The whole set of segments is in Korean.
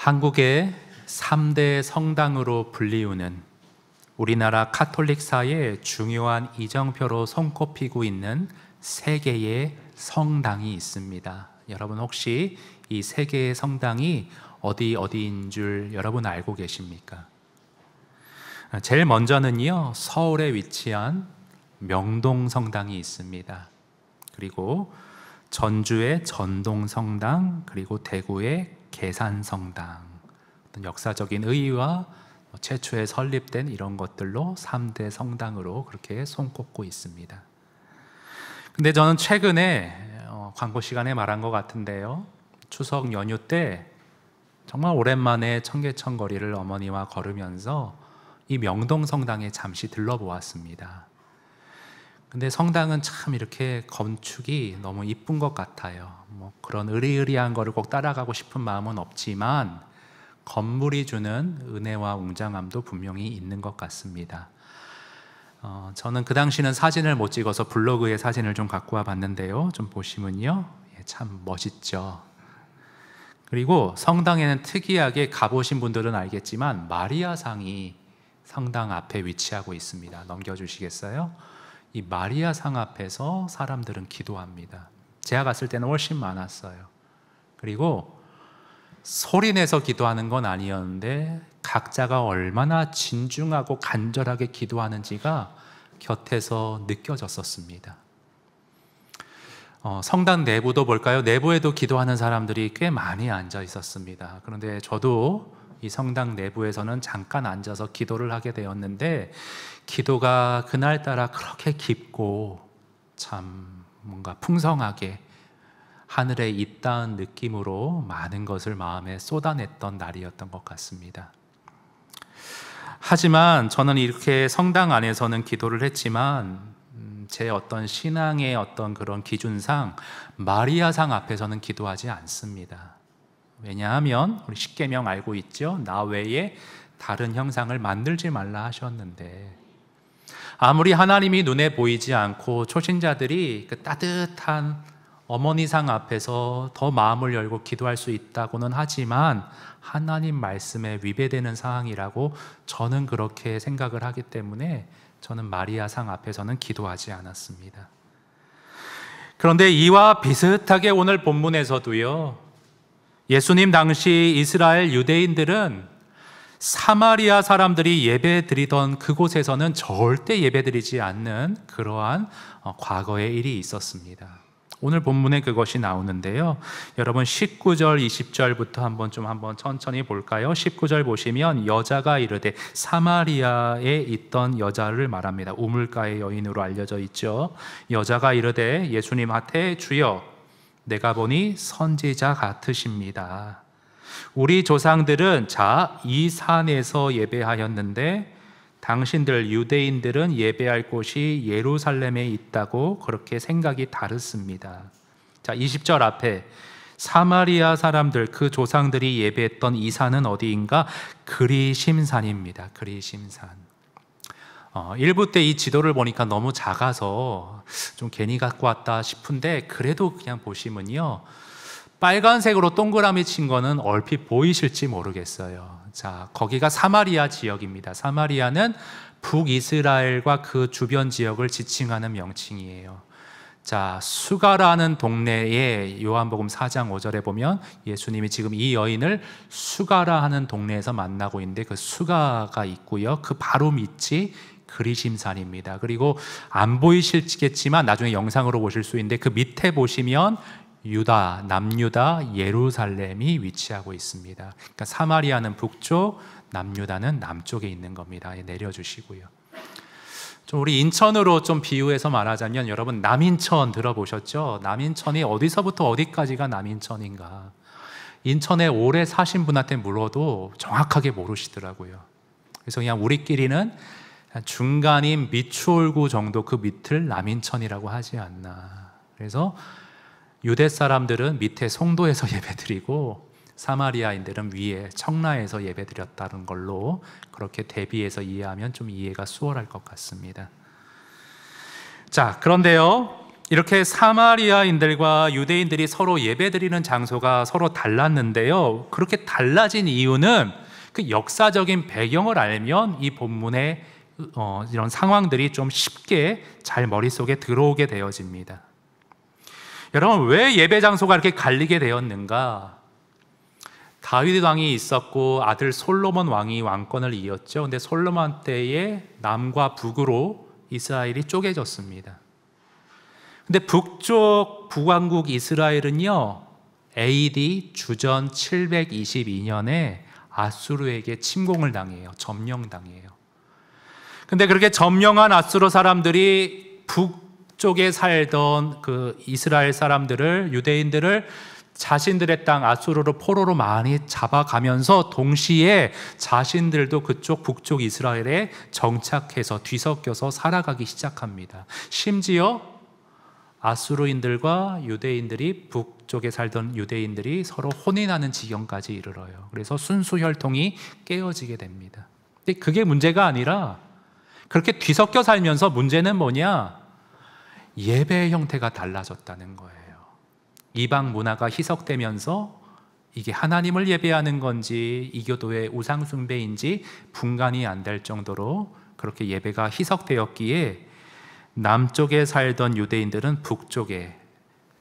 한국의 3대 성당으로 불리우는 우리나라 카톨릭사의 중요한 이정표로 손꼽히고 있는 세 개의 성당이 있습니다. 여러분 혹시 이 세 개의 성당이 어디인 줄 여러분 알고 계십니까? 제일 먼저는요, 서울에 위치한 명동성당이 있습니다. 그리고 전주의 전동성당, 그리고 대구의 계산성당, 어떤 역사적인 의의와 최초에 설립된 이런 것들로 3대 성당으로 그렇게 손꼽고 있습니다. 근데 저는 최근에 광고 시간에 말한 것 같은데요, 추석 연휴 때 정말 오랜만에 청계천 거리를 어머니와 걸으면서 이 명동성당에 잠시 들러보았습니다. 근데 성당은 참 이렇게 건축이 너무 이쁜 것 같아요. 그런 으리으리한 거를 꼭 따라가고 싶은 마음은 없지만 건물이 주는 은혜와 웅장함도 분명히 있는 것 같습니다. 저는 그 당시는 사진을 못 찍어서 블로그에 사진을 좀 갖고 와 봤는데요, 좀 보시면요, 참 멋있죠. 그리고 성당에는 특이하게 가보신 분들은 알겠지만 마리아상이 성당 앞에 위치하고 있습니다. 넘겨주시겠어요? 이 마리아상 앞에서 사람들은 기도합니다. 제가 갔을 때는 훨씬 많았어요. 그리고 소리내서 기도하는 건 아니었는데 각자가 얼마나 진중하고 간절하게 기도하는지가 곁에서 느껴졌었습니다. 성당 내부도 볼까요? 내부에도 기도하는 사람들이 꽤 많이 앉아 있었습니다. 그런데 저도 이 성당 내부에서는 잠깐 앉아서 기도를 하게 되었는데 기도가 그날따라 그렇게 깊고 참 뭔가 풍성하게 하늘에 있다는 느낌으로 많은 것을 마음에 쏟아냈던 날이었던 것 같습니다. 하지만 저는 이렇게 성당 안에서는 기도를 했지만 제 어떤 신앙의 어떤 그런 기준상 마리아상 앞에서는 기도하지 않습니다. 왜냐하면 우리 십계명 알고 있죠? 나 외에 다른 형상을 만들지 말라 하셨는데, 아무리 하나님이 눈에 보이지 않고 초신자들이 그 따뜻한 어머니상 앞에서 더 마음을 열고 기도할 수 있다고는 하지만 하나님 말씀에 위배되는 상황이라고 저는 그렇게 생각을 하기 때문에 저는 마리아상 앞에서는 기도하지 않았습니다. 그런데 이와 비슷하게 오늘 본문에서도요, 예수님 당시 이스라엘 유대인들은 사마리아 사람들이 예배드리던 그곳에서는 절대 예배드리지 않는 그러한 과거의 일이 있었습니다. 오늘 본문에 그것이 나오는데요, 여러분 19절 20절부터 한번 천천히 볼까요? 19절 보시면 여자가 이르되, 사마리아에 있던 여자를 말합니다. 우물가의 여인으로 알려져 있죠. 여자가 이르되 예수님한테, 주여 내가 보니 선지자 같으십니다. 우리 조상들은 이 산에서 예배하였는데 당신들 유대인들은 예배할 곳이 예루살렘에 있다고 그렇게 생각이 다르습니다. 20절 앞에 사마리아 사람들, 그 조상들이 예배했던 이 산은 어디인가? 그리심산입니다. 그리심산. 1부 때 이 지도를 보니까 너무 작아서 좀 괜히 갖고 왔다 싶은데, 그래도 그냥 보시면요, 빨간색으로 동그라미 친 거는 얼핏 보이실지 모르겠어요. 거기가 사마리아 지역입니다. 사마리아는 북이스라엘과 그 주변 지역을 지칭하는 명칭이에요. 수가라는 동네에 요한복음 4장 5절에 보면 예수님이 지금 이 여인을 수가라 하는 동네에서 만나고 있는데 그 수가가 있고요, 그 바로 밑이 그리심산입니다. 그리고 안 보이시겠지만 나중에 영상으로 보실 수 있는데 그 밑에 보시면 유다, 남유다, 예루살렘이 위치하고 있습니다. 그러니까 사마리아는 북쪽, 남유다는 남쪽에 있는 겁니다. 내려주시고요. 좀 우리 인천으로 좀 비유해서 말하자면, 여러분 남인천 들어보셨죠? 남인천이 어디서부터 어디까지가 남인천인가? 인천에 오래 사신 분한테 물어도 정확하게 모르시더라고요. 그래서 그냥 우리끼리는 중간인 미추홀구 정도, 그 밑을 남인천이라고 하지 않나. 그래서 유대 사람들은 밑에 송도에서 예배드리고 사마리아인들은 위에 청라에서 예배드렸다는 걸로 그렇게 대비해서 이해하면 좀 이해가 수월할 것 같습니다. 그런데요, 이렇게 사마리아인들과 유대인들이 서로 예배드리는 장소가 서로 달랐는데요. 그렇게 달라진 이유는 그 역사적인 배경을 알면 이 본문의 이런 상황들이 좀 쉽게 잘 머릿속에 들어오게 되어집니다. 여러분, 왜 예배 장소가 이렇게 갈리게 되었는가? 다윗 왕이 있었고 아들 솔로몬 왕이 왕권을 이었죠. 근데 솔로몬 때에 남과 북으로 이스라엘이 쪼개졌습니다. 근데 북쪽 북왕국 이스라엘은요, AD 주전 722년에 아수르에게 침공을 당해요. 점령당해요. 근데 그렇게 점령한 아수르 사람들이 북쪽에 살던 그 이스라엘 사람들을, 유대인들을 자신들의 땅 아수르로 포로로 많이 잡아가면서 동시에 자신들도 그쪽 북쪽 이스라엘에 정착해서 뒤섞여서 살아가기 시작합니다. 심지어 아수르인들과 유대인들이, 북쪽에 살던 유대인들이 서로 혼인하는 지경까지 이르러요. 그래서 순수 혈통이 깨어지게 됩니다. 근데 그게 문제가 아니라 그렇게 뒤섞여 살면서 문제는 뭐냐? 예배의 형태가 달라졌다는 거예요. 이방 문화가 희석되면서 이게 하나님을 예배하는 건지 이교도의 우상 숭배인지 분간이 안 될 정도로 그렇게 예배가 희석되었기에 남쪽에 살던 유대인들은 북쪽에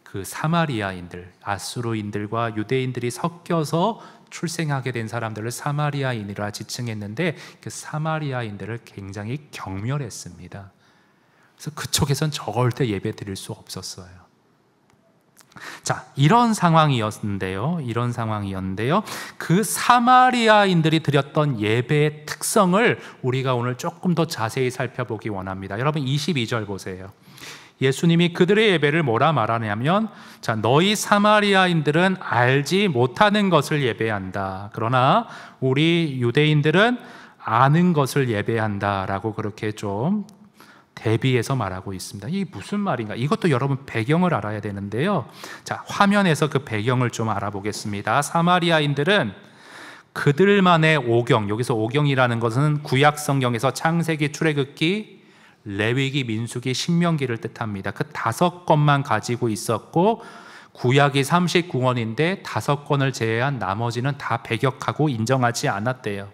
그 사마리아인들, 아수르인들과 유대인들이 섞여서 출생하게 된 사람들을 사마리아인이라 지칭했는데 그 사마리아인들을 굉장히 경멸했습니다. 그래서 그쪽에선 절대 예배 드릴 수 없었어요. 자, 이런 상황이었는데요. 그 사마리아인들이 드렸던 예배의 특성을 우리가 오늘 조금 더 자세히 살펴보기 원합니다. 여러분 22절 보세요. 예수님이 그들의 예배를 뭐라 말하냐면, 자, 너희 사마리아인들은 알지 못하는 것을 예배한다. 그러나 우리 유대인들은 아는 것을 예배한다라고 그렇게 좀 대비해서 말하고 있습니다. 이게 무슨 말인가? 이것도 여러분 배경을 알아야 되는데요. 자, 화면에서 그 배경을 좀 알아보겠습니다. 사마리아인들은 그들만의 오경, 여기서 오경이라는 것은 구약 성경에서 창세기, 출애굽기, 레위기, 민수기, 신명기를 뜻합니다. 그 5권만 가지고 있었고 구약이 39권인데 5권을 제외한 나머지는 다 배격하고 인정하지 않았대요.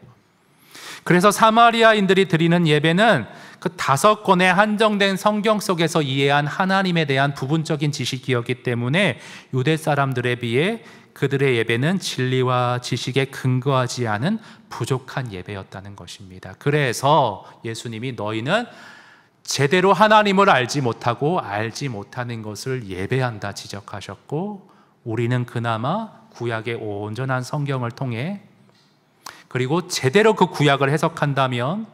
그래서 사마리아인들이 드리는 예배는 그 5권의 한정된 성경 속에서 이해한 하나님에 대한 부분적인 지식이었기 때문에 유대 사람들에 비해 그들의 예배는 진리와 지식에 근거하지 않은 부족한 예배였다는 것입니다. 그래서 예수님이 너희는 제대로 하나님을 알지 못하고 알지 못하는 것을 예배한다 지적하셨고, 우리는 그나마 구약의 온전한 성경을 통해 그리고 제대로 그 구약을 해석한다면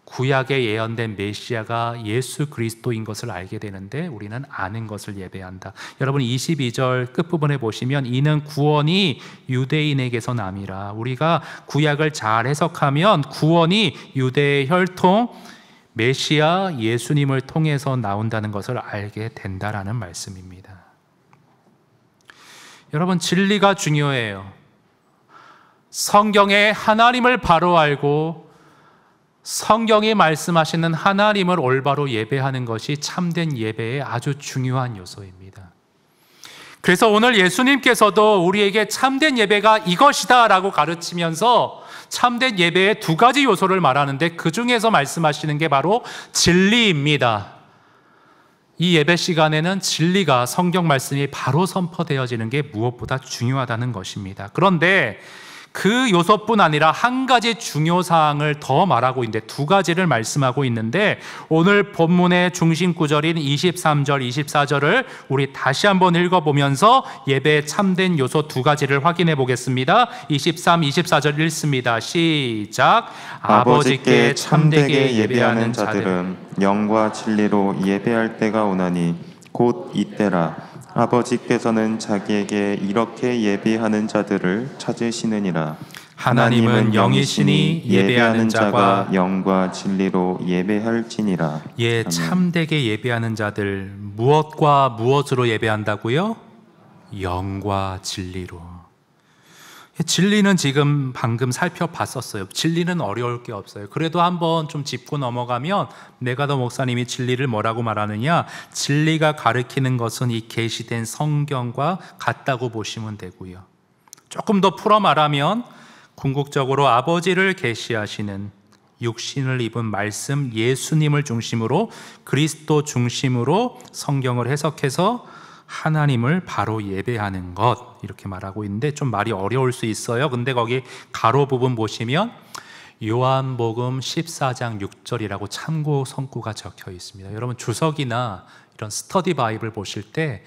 구약에 예언된 메시아가 예수 그리스도인 것을 알게 되는데 우리는 아는 것을 예배한다. 여러분 22절 끝부분에 보시면 이는 구원이 유대인에게서 남이라. 우리가 구약을 잘 해석하면 구원이 유대의 혈통 메시아 예수님을 통해서 나온다는 것을 알게 된다라는 말씀입니다. 여러분 진리가 중요해요. 성경에 하나님을 바로 알고 성경이 말씀하시는 하나님을 올바로 예배하는 것이 참된 예배의 아주 중요한 요소입니다. 그래서 오늘 예수님께서도 우리에게 참된 예배가 이것이다 라고 가르치면서 참된 예배의 2가지 요소를 말하는데 그 중에서 말씀하시는 게 바로 진리입니다. 이 예배 시간에는 진리가, 성경 말씀이 바로 선포되어지는 게 무엇보다 중요하다는 것입니다. 그런데 그 요소뿐 아니라 한 가지 중요사항을 더 말하고 있는데 2가지를 말씀하고 있는데 오늘 본문의 중심 구절인 23절, 24절을 우리 다시 한번 읽어보면서 예배의 참된 요소 2가지를 확인해 보겠습니다. 23, 24절 읽습니다. 시작. 아버지께 참되게 예배하는 자들은 영과 진리로 예배할 때가 오나니 곧 이때라. 아버지께서는 자기에게 이렇게 예배하는 자들을 찾으시느니라. 하나님은 영이시니 예배하는 자가 영과 진리로 예배할지니라. 예, 참되게 예배하는 자들, 무엇과 무엇으로 예배한다고요? 영과 진리로. 진리는 지금 방금 살펴봤었어요. 진리는 어려울 게 없어요. 그래도 한번 좀 짚고 넘어가면 메가더 목사님이 진리를 뭐라고 말하느냐, 진리가 가리키는 것은 이 계시된 성경과 같다고 보시면 되고요. 조금 더 풀어 말하면 궁극적으로 아버지를 계시하시는 육신을 입은 말씀 예수님을 중심으로, 그리스도 중심으로 성경을 해석해서 하나님을 바로 예배하는 것, 이렇게 말하고 있는데 좀 말이 어려울 수 있어요. 근데 거기 가로 부분 보시면 요한복음 14장 6절이라고 참고 성구가 적혀 있습니다. 여러분 주석이나 이런 스터디 바이블 보실 때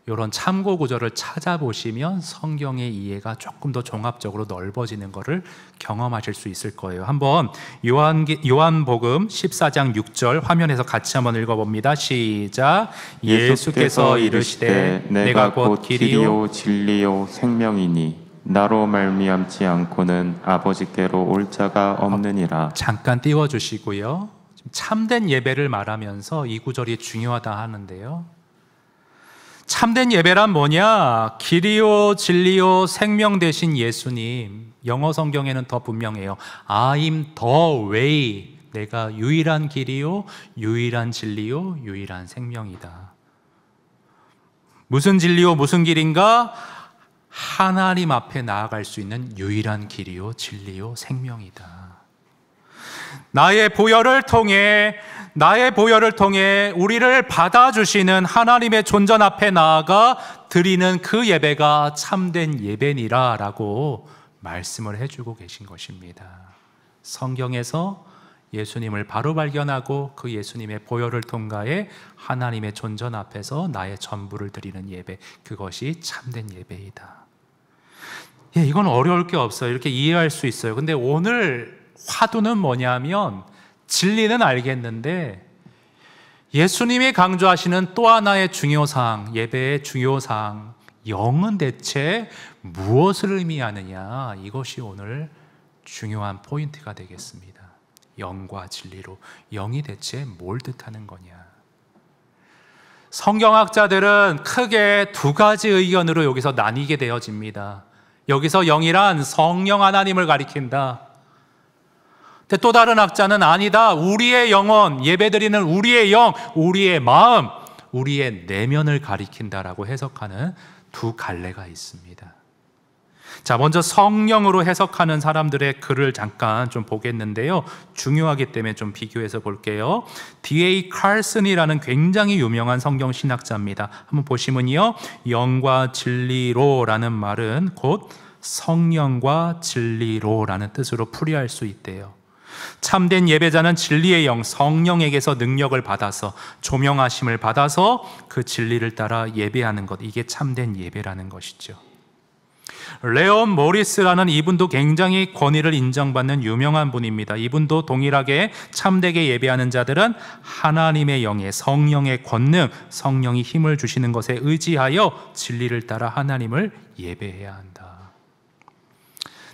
이런 참고 구절을 찾아보시면 성경의 이해가 조금 더 종합적으로 넓어지는 것을 경험하실 수 있을 거예요. 한번 요한복음 14장 6절 화면에서 같이 한번 읽어봅니다. 시작. 예수께서 이르시되 내가 곧 길이요 진리요 생명이니 나로 말미암지 않고는 아버지께로 올 자가 없느니라. 잠깐 띄워주시고요. 참된 예배를 말하면서 이 구절이 중요하다 하는데요, 참된 예배란 뭐냐? 길이요 진리요 생명 되신 예수님. 영어 성경에는 더 분명해요. I'm the way. 내가 유일한 길이요 유일한 진리요 유일한 생명이다. 무슨 진리요 무슨 길인가? 하나님 앞에 나아갈 수 있는 유일한 길이요 진리요 생명이다. 나의 보혈을 통해 우리를 받아주시는 하나님의 존전 앞에 나아가 드리는 그 예배가 참된 예배니라 라고 말씀을 해주고 계신 것입니다. 성경에서 예수님을 바로 발견하고 그 예수님의 보혈을 통과해 하나님의 존전 앞에서 나의 전부를 드리는 예배, 그것이 참된 예배이다. 이건 어려울 게 없어요. 이렇게 이해할 수 있어요. 근데 오늘 화두는 뭐냐면, 진리는 알겠는데 예수님이 강조하시는 또 하나의 중요사항, 예배의 중요사항, 영은 대체 무엇을 의미하느냐, 이것이 오늘 중요한 포인트가 되겠습니다. 영과 진리로 영이 대체 뭘 뜻하는 거냐. 성경학자들은 크게 두 가지 의견으로 여기서 나뉘게 되어집니다. 여기서 영이란 성령 하나님을 가리킨다. 근데 또 다른 학자는 아니다, 우리의 영혼, 예배드리는 우리의 영, 우리의 마음, 우리의 내면을 가리킨다라고 해석하는 두 갈래가 있습니다. 자, 먼저 성령으로 해석하는 사람들의 글을 잠깐 좀 보겠는데요, 중요하기 때문에 좀 비교해서 볼게요. D.A. 칼슨이라는 굉장히 유명한 성경 신학자입니다. 한번 보시면요, 영과 진리로라는 말은 곧 성령과 진리로라는 뜻으로 풀이할 수 있대요. 참된 예배자는 진리의 영, 성령에게서 능력을 받아서, 조명하심을 받아서 그 진리를 따라 예배하는 것, 이게 참된 예배라는 것이죠. 레온 모리스라는 이분도 굉장히 권위를 인정받는 유명한 분입니다. 이분도 동일하게 참되게 예배하는 자들은 하나님의 영의, 성령의 권능, 성령이 힘을 주시는 것에 의지하여 진리를 따라 하나님을 예배해야 한다.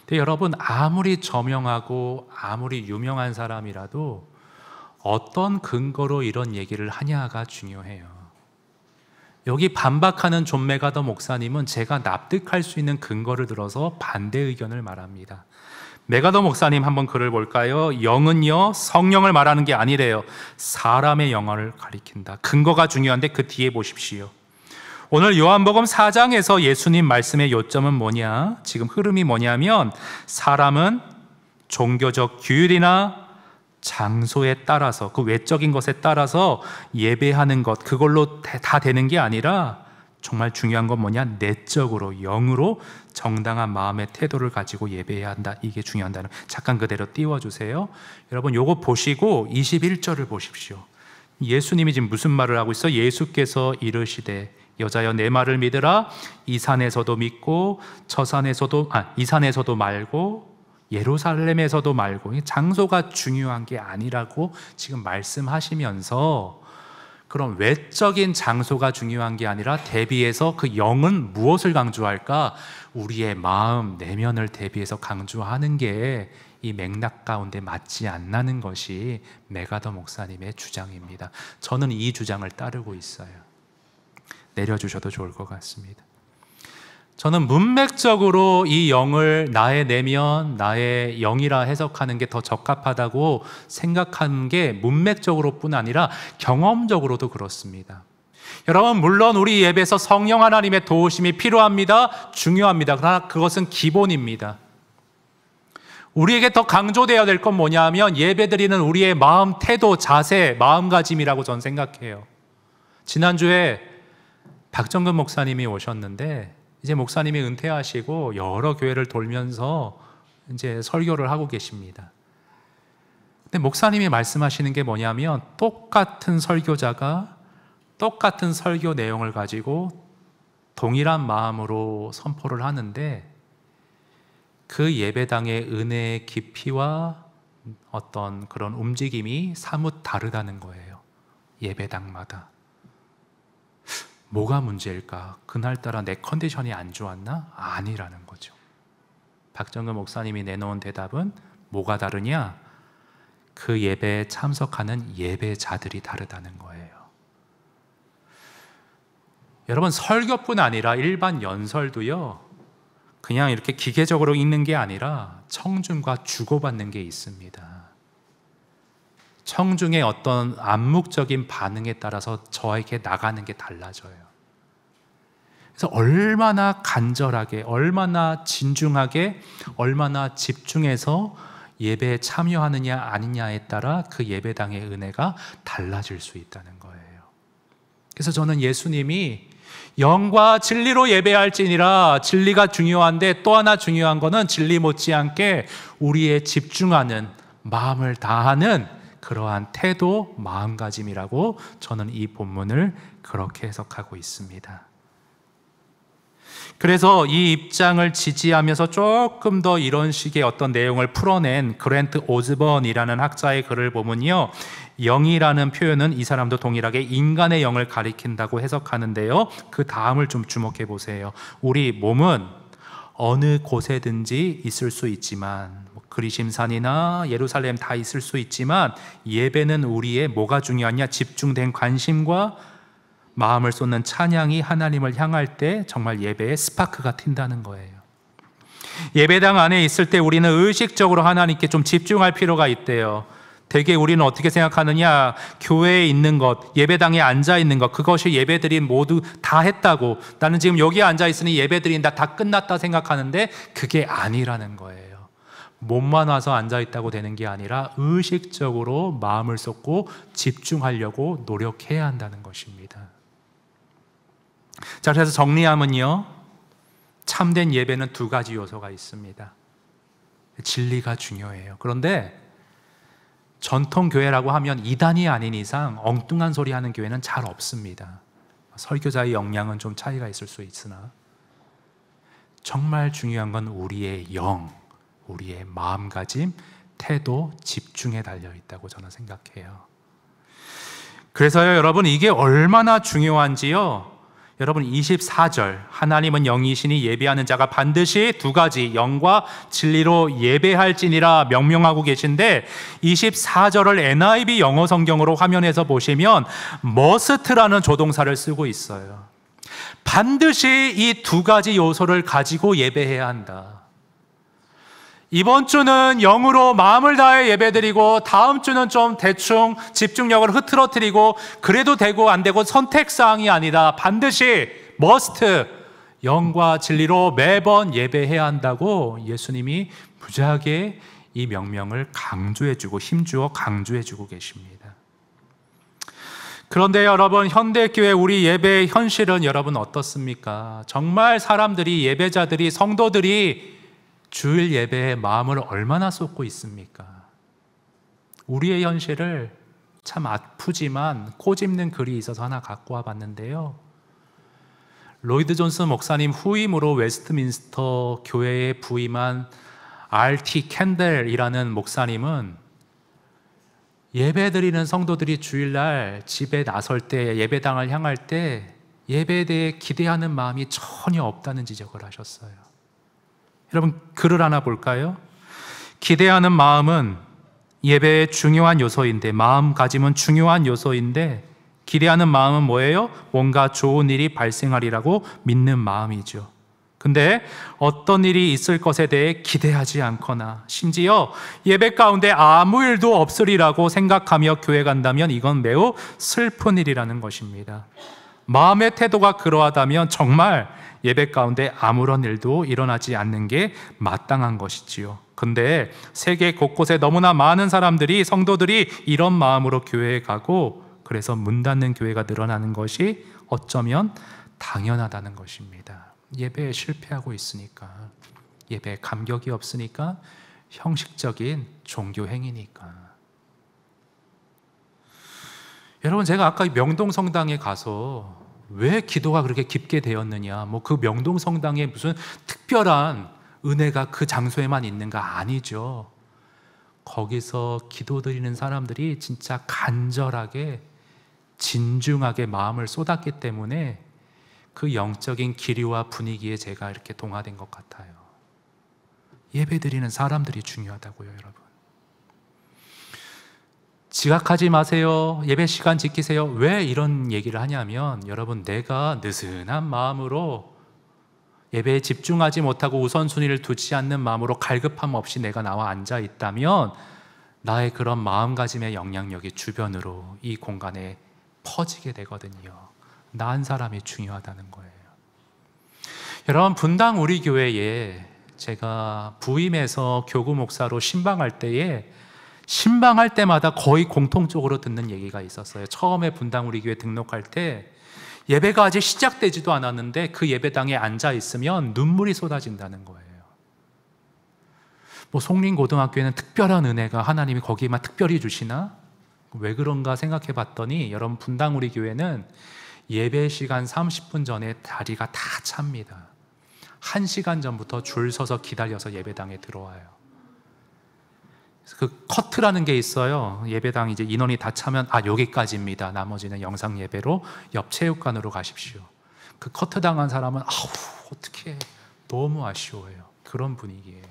근데 여러분, 아무리 저명하고 아무리 유명한 사람이라도 어떤 근거로 이런 얘기를 하냐가 중요해요. 여기 반박하는 존 메가더 목사님은 제가 납득할 수 있는 근거를 들어서 반대 의견을 말합니다. 메가더 목사님 한번 글을 볼까요? 영은요, 성령을 말하는 게 아니래요. 사람의 영혼을 가리킨다. 근거가 중요한데 그 뒤에 보십시오. 오늘 요한복음 4장에서 예수님 말씀의 요점은 뭐냐? 지금 흐름이 뭐냐면, 사람은 종교적 규율이나 장소에 따라서, 그 외적인 것에 따라서 예배하는 것, 그걸로 다 되는 게 아니라 정말 중요한 건 뭐냐? 내적으로, 영으로 정당한 마음의 태도를 가지고 예배해야 한다. 이게 중요하다는, 잠깐 그대로 띄워주세요. 여러분, 요거 보시고 21절을 보십시오. 예수님이 지금 무슨 말을 하고 있어? 예수께서 이르시되 여자여 내 말을 믿으라. 이 산에서도 믿고 이 산에서도 말고 예루살렘에서도 말고, 장소가 중요한 게 아니라고 지금 말씀하시면서, 그럼 외적인 장소가 중요한 게 아니라 대비해서 그 영은 무엇을 강조할까? 우리의 마음, 내면을 대비해서 강조하는 게 이 맥락 가운데 맞지 않는 것이 메가더 목사님의 주장입니다. 저는 이 주장을 따르고 있어요. 내려주셔도 좋을 것 같습니다. 저는 문맥적으로 이 영을 나의 내면, 나의 영이라 해석하는 게 더 적합하다고 생각하는 게 문맥적으로뿐 아니라 경험적으로도 그렇습니다. 여러분, 물론 우리 예배에서 성령 하나님의 도우심이 필요합니다. 중요합니다. 그러나 그것은 기본입니다. 우리에게 더 강조되어야 될 건 뭐냐 하면 예배드리는 우리의 마음, 태도, 자세, 마음가짐이라고 저는 생각해요. 지난주에 박정근 목사님이 오셨는데 이제 목사님이 은퇴하시고 여러 교회를 돌면서 이제 설교를 하고 계십니다. 근데 목사님이 말씀하시는 게 뭐냐면 똑같은 설교자가 똑같은 설교 내용을 가지고 동일한 마음으로 선포를 하는데 그 예배당의 은혜의 깊이와 어떤 그런 움직임이 사뭇 다르다는 거예요. 예배당마다. 뭐가 문제일까? 그날따라 내 컨디션이 안 좋았나? 아니라는 거죠. 박정근 목사님이 내놓은 대답은 뭐가 다르냐? 그 예배에 참석하는 예배자들이 다르다는 거예요. 여러분, 설교뿐 아니라 일반 연설도요, 그냥 이렇게 기계적으로 읽는 게 아니라 청중과 주고받는 게 있습니다. 청중의 어떤 암묵적인 반응에 따라서 저에게 나가는 게 달라져요. 그래서 얼마나 간절하게, 얼마나 진중하게, 얼마나 집중해서 예배에 참여하느냐 아니냐에 따라 그 예배당의 은혜가 달라질 수 있다는 거예요. 그래서 저는 예수님이 영과 진리로 예배할지니라, 진리가 중요한데 또 하나 중요한 거는 진리 못지않게 우리의 집중하는, 마음을 다하는 그러한 태도, 마음가짐이라고 저는 이 본문을 그렇게 해석하고 있습니다. 그래서 이 입장을 지지하면서 조금 더 이런 식의 어떤 내용을 풀어낸 그랜트 오즈번이라는 학자의 글을 보면요, 영이라는 표현은 이 사람도 동일하게 인간의 영을 가리킨다고 해석하는데요, 그 다음을 좀 주목해 보세요. 우리 몸은 어느 곳에든지 있을 수 있지만, 그리심산이나 예루살렘 다 있을 수 있지만, 예배는 우리의 뭐가 중요하냐? 집중된 관심과 마음을 쏟는 찬양이 하나님을 향할 때 정말 예배의 스파크가 튄다는 거예요. 예배당 안에 있을 때 우리는 의식적으로 하나님께 좀 집중할 필요가 있대요. 대개 우리는 어떻게 생각하느냐? 교회에 있는 것, 예배당에 앉아 있는 것, 그것이 예배드린 모두 다 했다고, 나는 지금 여기에 앉아 있으니 예배드린다, 다 끝났다 생각하는데 그게 아니라는 거예요. 몸만 와서 앉아 있다고 되는 게 아니라 의식적으로 마음을 쏟고 집중하려고 노력해야 한다는 것입니다. 자, 그래서 정리하면요, 참된 예배는 두 가지 요소가 있습니다. 진리가 중요해요. 그런데 전통 교회라고 하면 이단이 아닌 이상 엉뚱한 소리 하는 교회는 잘 없습니다. 설교자의 역량은 좀 차이가 있을 수 있으나 정말 중요한 건 우리의 영, 우리의 마음가짐, 태도, 집중에 달려있다고 저는 생각해요. 그래서요, 여러분, 이게 얼마나 중요한지요, 여러분 24절, 하나님은 영이시니 예배하는 자가 반드시 두 가지, 영과 진리로 예배할지니라 명명하고 계신데, 24절을 NIV 영어 성경으로 화면에서 보시면 must라는 조동사를 쓰고 있어요. 반드시 이 두 가지 요소를 가지고 예배해야 한다. 이번 주는 영으로 마음을 다해 예배드리고 다음 주는 좀 대충 집중력을 흐트러뜨리고 그래도 되고 안 되고 선택사항이 아니라 반드시 must, 영과 진리로 매번 예배해야 한다고 예수님이 무지하게 이 명명을 강조해주고 힘주어 강조해주고 계십니다. 그런데 여러분, 현대교회 우리 예배의 현실은 여러분 어떻습니까? 정말 사람들이, 예배자들이, 성도들이 주일 예배에 마음을 얼마나 쏟고 있습니까? 우리의 현실을 참 아프지만 꼬집는 글이 있어서 하나 갖고 와봤는데요, 로이드 존스 목사님 후임으로 웨스트민스터 교회에 부임한 R.T. 캔델이라는 목사님은 예배드리는 성도들이 주일날 집에 나설 때, 예배당을 향할 때 예배에 대해 기대하는 마음이 전혀 없다는 지적을 하셨어요. 여러분, 글을 하나 볼까요? 기대하는 마음은 예배의 중요한 요소인데, 마음가짐은 중요한 요소인데, 기대하는 마음은 뭐예요? 뭔가 좋은 일이 발생하리라고 믿는 마음이죠. 근데 어떤 일이 있을 것에 대해 기대하지 않거나 심지어 예배 가운데 아무 일도 없으리라고 생각하며 교회 간다면 이건 매우 슬픈 일이라는 것입니다. 마음의 태도가 그러하다면 정말 예배 가운데 아무런 일도 일어나지 않는 게 마땅한 것이지요. 근데 세계 곳곳에 너무나 많은 사람들이, 성도들이 이런 마음으로 교회에 가고 그래서 문 닫는 교회가 늘어나는 것이 어쩌면 당연하다는 것입니다. 예배에 실패하고 있으니까, 예배에 감격이 없으니까, 형식적인 종교 행위니까. 여러분, 제가 아까 명동 성당에 가서 왜 기도가 그렇게 깊게 되었느냐, 그 명동 성당에 무슨 특별한 은혜가 그 장소에만 있는가? 아니죠. 거기서 기도드리는 사람들이 진짜 간절하게 진중하게 마음을 쏟았기 때문에 그 영적인 기류와 분위기에 제가 이렇게 동화된 것 같아요. 예배드리는 사람들이 중요하다고요, 여러분. 지각하지 마세요. 예배 시간 지키세요. 왜 이런 얘기를 하냐면, 여러분, 내가 느슨한 마음으로 예배에 집중하지 못하고 우선순위를 두지 않는 마음으로 갈급함 없이 내가 나와 앉아 있다면 나의 그런 마음가짐의 영향력이 주변으로 이 공간에 퍼지게 되거든요. 나 한 사람이 중요하다는 거예요. 여러분, 분당 우리 교회에 제가 부임해서 교구 목사로 신방할 때에 신방할 때마다 거의 공통적으로 듣는 얘기가 있었어요. 처음에 분당 우리 교회 등록할 때 예배가 아직 시작되지도 않았는데 그 예배당에 앉아 있으면 눈물이 쏟아진다는 거예요. 송림고등학교에는 특별한 은혜가 하나님이 거기에만 특별히 주시나? 왜 그런가 생각해 봤더니 여러분, 분당 우리 교회는 예배 시간 30분 전에 자리가 다 찹니다. 1시간 전부터 줄 서서 기다려서 예배당에 들어와요. 그 커트라는 게 있어요. 예배당 이제 인원이 다 차면 여기까지입니다. 나머지는 영상 예배로 옆 체육관으로 가십시오. 그 커트 당한 사람은 어떡해, 너무 아쉬워해요. 그런 분위기예요.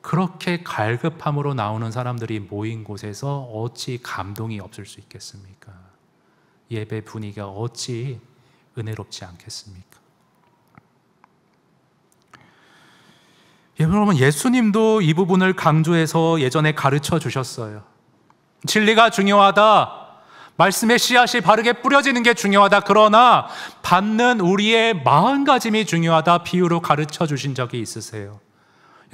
그렇게 갈급함으로 나오는 사람들이 모인 곳에서 어찌 감동이 없을 수 있겠습니까? 예배 분위기가 어찌 은혜롭지 않겠습니까? 여러분, 예수님도 이 부분을 강조해서 예전에 가르쳐 주셨어요. 진리가 중요하다. 말씀의 씨앗이 바르게 뿌려지는 게 중요하다. 그러나 받는 우리의 마음가짐이 중요하다. 비유로 가르쳐 주신 적이 있으세요.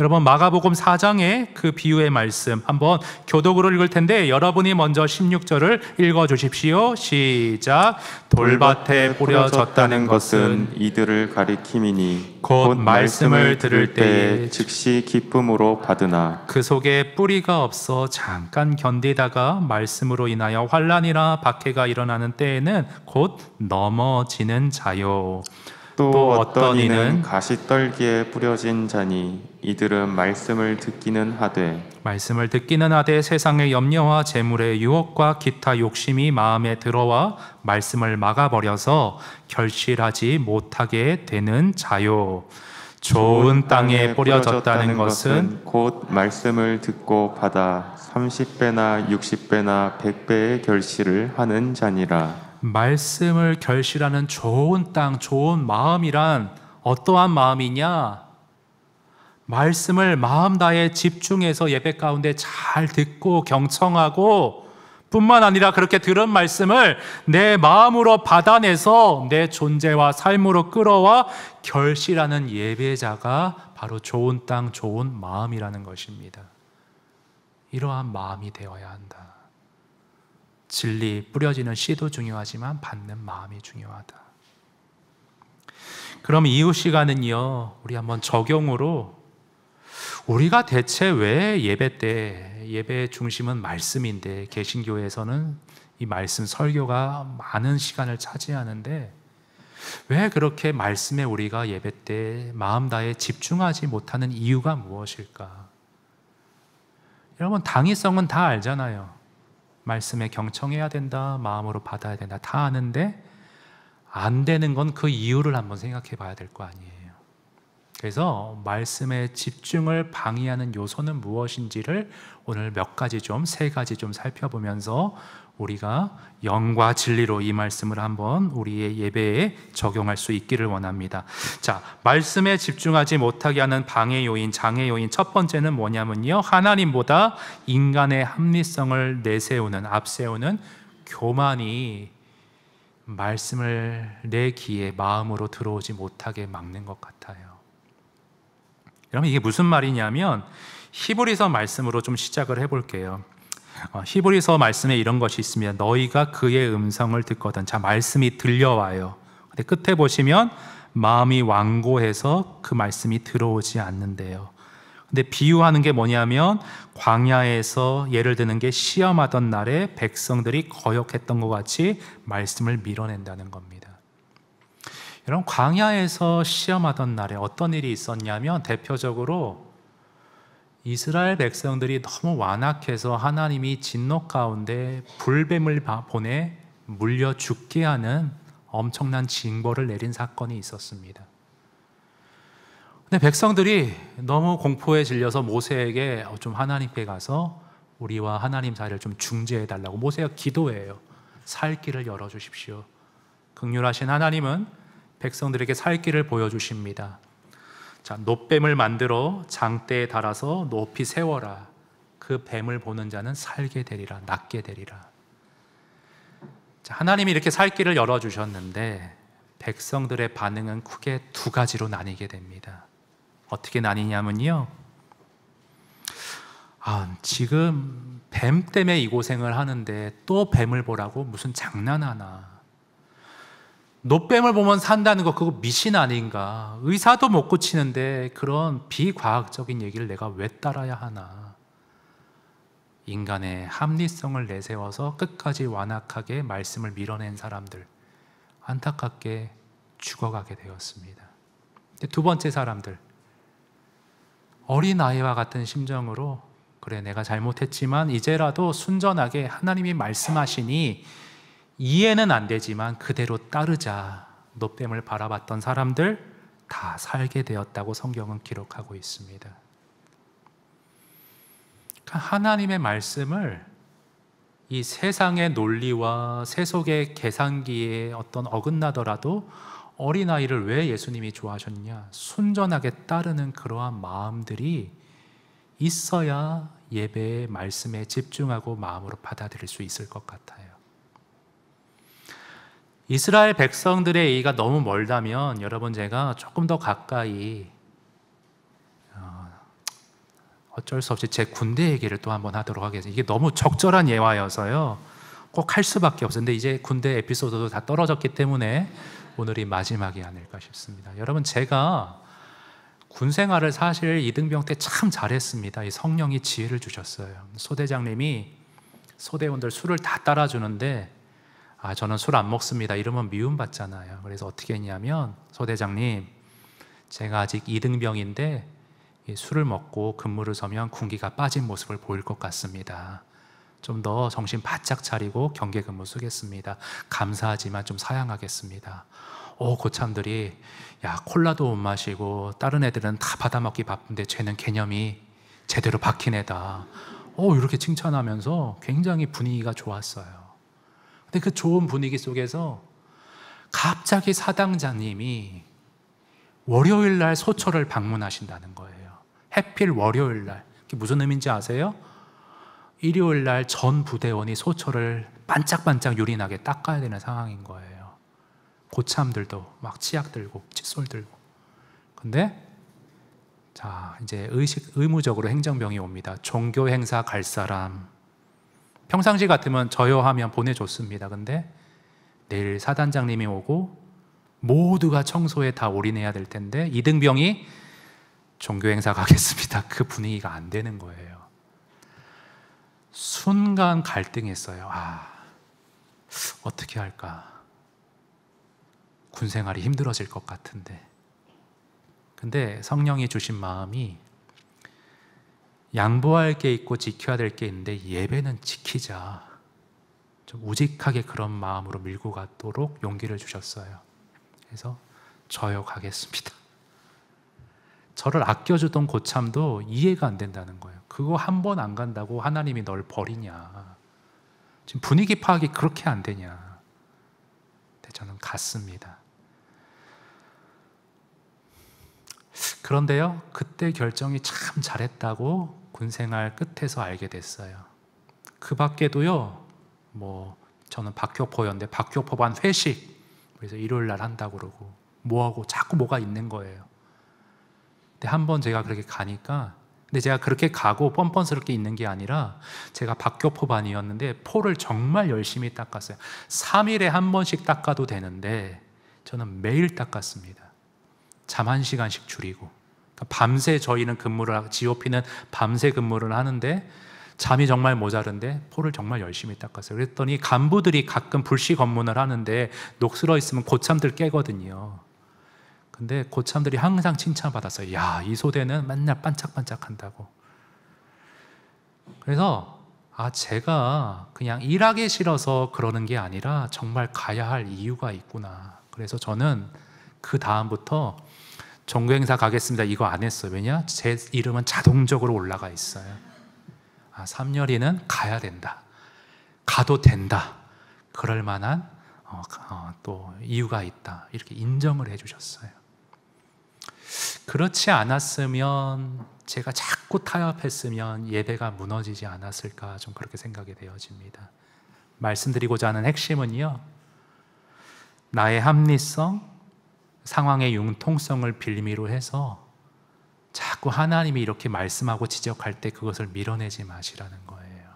여러분, 마가복음 4장의 그 비유의 말씀 한번 교독으로 읽을 텐데 여러분이 먼저 16절을 읽어주십시오. 시작. 돌밭에 뿌려졌다는 것은 이들을 가리킴이니 곧 말씀을 들을 때에 즉시 기쁨으로 받으나 그 속에 뿌리가 없어 잠깐 견디다가 말씀으로 인하여 환난이나 박해가 일어나는 때에는 곧 넘어지는 자요. 또 어떤 이는 가시떨기에 뿌려진 자니 이들은 말씀을 듣기는 하되 세상의 염려와 재물의 유혹과 기타 욕심이 마음에 들어와 말씀을 막아버려서 결실하지 못하게 되는 자요. 좋은 땅에 뿌려졌다는 것은 곧 말씀을 듣고 받아 30배나 60배나 100배의 결실을 하는 자니라. 말씀을 결실하는 좋은 땅, 좋은 마음이란 어떠한 마음이냐? 말씀을 마음 다해 집중해서 예배 가운데 잘 듣고 경청하고 뿐만 아니라 그렇게 들은 말씀을 내 마음으로 받아내서 내 존재와 삶으로 끌어와 결실하는 예배자가 바로 좋은 땅, 좋은 마음이라는 것입니다. 이러한 마음이 되어야 한다. 진리 뿌려지는 씨도 중요하지만 받는 마음이 중요하다. 그럼 이후 시간은요, 우리 한번 적용으로 우리가 대체 왜 예배 때, 예배의 중심은 말씀인데 개신교에서는 이 말씀 설교가 많은 시간을 차지하는데 왜 그렇게 말씀에 우리가 예배 때 마음 다해 집중하지 못하는 이유가 무엇일까? 여러분, 당위성은 다 알잖아요. 말씀에 경청해야 된다, 마음으로 받아야 된다, 다 아는데 안 되는 건 그 이유를 한번 생각해 봐야 될 거 아니에요. 그래서 말씀에 집중을 방해하는 요소는 무엇인지를 오늘 세 가지 좀 살펴보면서 우리가 영과 진리로 이 말씀을 한번 우리의 예배에 적용할 수 있기를 원합니다. 자, 말씀에 집중하지 못하게 하는 방해 요인, 장애 요인 첫 번째는 뭐냐면요, 하나님보다 인간의 합리성을 내세우는, 앞세우는 교만이 말씀을 내 귀에 마음으로 들어오지 못하게 막는 것 같아요. 여러분, 이게 무슨 말이냐면 히브리서 말씀으로 좀 시작을 해볼게요. 히브리서 말씀에 이런 것이 있습니다. 너희가 그의 음성을 듣거든. 자, 말씀이 들려와요. 근데 끝에 보시면 마음이 완고해서 그 말씀이 들어오지 않는데요. 근데 비유하는 게 뭐냐면 광야에서 예를 드는 게 시험하던 날에 백성들이 거역했던 것 같이 말씀을 밀어낸다는 겁니다. 여러분, 광야에서 시험하던 날에 어떤 일이 있었냐면 대표적으로 이스라엘 백성들이 너무 완악해서 하나님이 진노 가운데 불뱀을 보내 물려 죽게 하는 엄청난 징벌을 내린 사건이 있었습니다. 근데 백성들이 너무 공포에 질려서 모세에게 좀 하나님께 가서 우리와 하나님 사이를 좀 중재해 달라고 모세가 기도해요. 살 길을 열어주십시오. 긍휼하신 하나님은 백성들에게 살 길을 보여주십니다. 자, 놋뱀을 만들어 장대에 달아서 높이 세워라. 그 뱀을 보는 자는 살게 되리라, 낫게 되리라. 자, 하나님이 이렇게 살 길을 열어주셨는데 백성들의 반응은 크게 두 가지로 나뉘게 됩니다. 어떻게 나뉘냐면요, 지금 뱀 때문에 이 고생을 하는데 또 뱀을 보라고? 무슨 장난하나? 놋뱀을 보면 산다는 거 그거 미신 아닌가? 의사도 못 고치는데 그런 비과학적인 얘기를 내가 왜 따라야 하나? 인간의 합리성을 내세워서 끝까지 완악하게 말씀을 밀어낸 사람들, 안타깝게 죽어가게 되었습니다. 두 번째 사람들, 어린아이와 같은 심정으로 그래, 내가 잘못했지만 이제라도 순전하게 하나님이 말씀하시니 이해는 안 되지만 그대로 따르자. 놋뱀을 바라봤던 사람들 다 살게 되었다고 성경은 기록하고 있습니다. 그러니까 하나님의 말씀을 이 세상의 논리와 세속의 계산기에 어떤 어긋나더라도 어린아이를 왜 예수님이 좋아하셨냐? 순전하게 따르는 그러한 마음들이 있어야 예배의 말씀에 집중하고 마음으로 받아들일 수 있을 것 같아요. 이스라엘 백성들의 예의가 너무 멀다면 여러분, 제가 조금 더 가까이 어쩔 수 없이 제 군대 얘기를 또 한번 하도록 하겠습니다. 이게 너무 적절한 예화여서요 꼭 할 수밖에 없어요. 근데 이제 군대 에피소드도 다 떨어졌기 때문에 오늘이 마지막이 아닐까 싶습니다. 여러분, 제가 군 생활을 사실 이등병 때 참 잘했습니다. 이 성령이 지혜를 주셨어요. 소대장님이 소대원들 술을 다 따라주는데 저는 술 안 먹습니다 이러면 미움받잖아요. 그래서 어떻게 했냐면, 소대장님, 제가 아직 이등병인데 술을 먹고 근무를 서면 군기가 빠진 모습을 보일 것 같습니다. 좀 더 정신 바짝 차리고 경계 근무 쓰겠습니다. 감사하지만 좀 사양하겠습니다. 고참들이 야, 콜라도 못 마시고 다른 애들은 다 받아먹기 바쁜데 쟤는 개념이 제대로 박힌 애다. 이렇게 칭찬하면서 굉장히 분위기가 좋았어요. 근데 그 좋은 분위기 속에서 갑자기 사당장님이 월요일 날 소처를 방문하신다는 거예요. 해필 월요일 날. 그게 무슨 의미인지 아세요? 일요일 날 전 부대원이 소처를 반짝반짝 유린하게 닦아야 되는 상황인 거예요. 고참들도 막 치약 들고 칫솔 들고. 근데 자, 이제 의무적으로 행정병이 옵니다. 종교 행사 갈 사람. 평상시 같으면 저요 하면 보내줬습니다. 근데 내일 사단장님이 오고 모두가 청소에 다 올인해야 될 텐데 이등병이 종교 행사 가겠습니다. 그 분위기가 안 되는 거예요. 순간 갈등했어요. 어떻게 할까? 군 생활이 힘들어질 것 같은데. 근데 성령이 주신 마음이 양보할 게 있고 지켜야 될 게 있는데 예배는 지키자. 좀 우직하게 그런 마음으로 밀고 가도록 용기를 주셨어요. 그래서 저요 가겠습니다. 저를 아껴주던 고참도 이해가 안 된다는 거예요. 그거 한 번 안 간다고 하나님이 널 버리냐. 지금 분위기 파악이 그렇게 안 되냐? 근데 저는 갔습니다. 그런데요, 그때 결정이 참 잘했다고 군생활 끝에서 알게 됐어요. 그 밖에도요, 저는 박교포였는데 박교포반 회식, 그래서 일요일 날 한다고 그러고 뭐하고 자꾸 뭐가 있는 거예요. 근데 한번 제가 그렇게 가니까, 근데 제가 그렇게 가고 뻔뻔스럽게 있는 게 아니라 제가 박교포반이었는데 포를 정말 열심히 닦았어요. 3일에 한 번씩 닦아도 되는데 저는 매일 닦았습니다. 잠 1시간씩 줄이고. 그러니까 밤새 저희는 GOP는 밤새 근무를 하는데 잠이 정말 모자른데 포를 정말 열심히 닦았어요. 그랬더니 간부들이 가끔 불시 검문을 하는데 녹슬어 있으면 고참들 깨거든요. 근데 고참들이 항상 칭찬받았어요. 야, 이 소대는 맨날 반짝반짝 한다고. 그래서 제가 그냥 일하기 싫어서 그러는 게 아니라 정말 가야 할 이유가 있구나. 그래서 저는 그 다음부터 종교행사 가겠습니다 이거 안 했어요. 왜냐? 제 이름은 자동적으로 올라가 있어요. 삼열이는 가야 된다, 가도 된다, 그럴 만한 또 이유가 있다, 이렇게 인정을 해주셨어요. 그렇지 않았으면, 제가 자꾸 타협했으면 예배가 무너지지 않았을까, 좀 그렇게 생각이 되어집니다. 말씀드리고자 하는 핵심은요, 나의 합리성, 상황의 융통성을 빌미로 해서 자꾸 하나님이 이렇게 말씀하고 지적할 때 그것을 밀어내지 마시라는 거예요.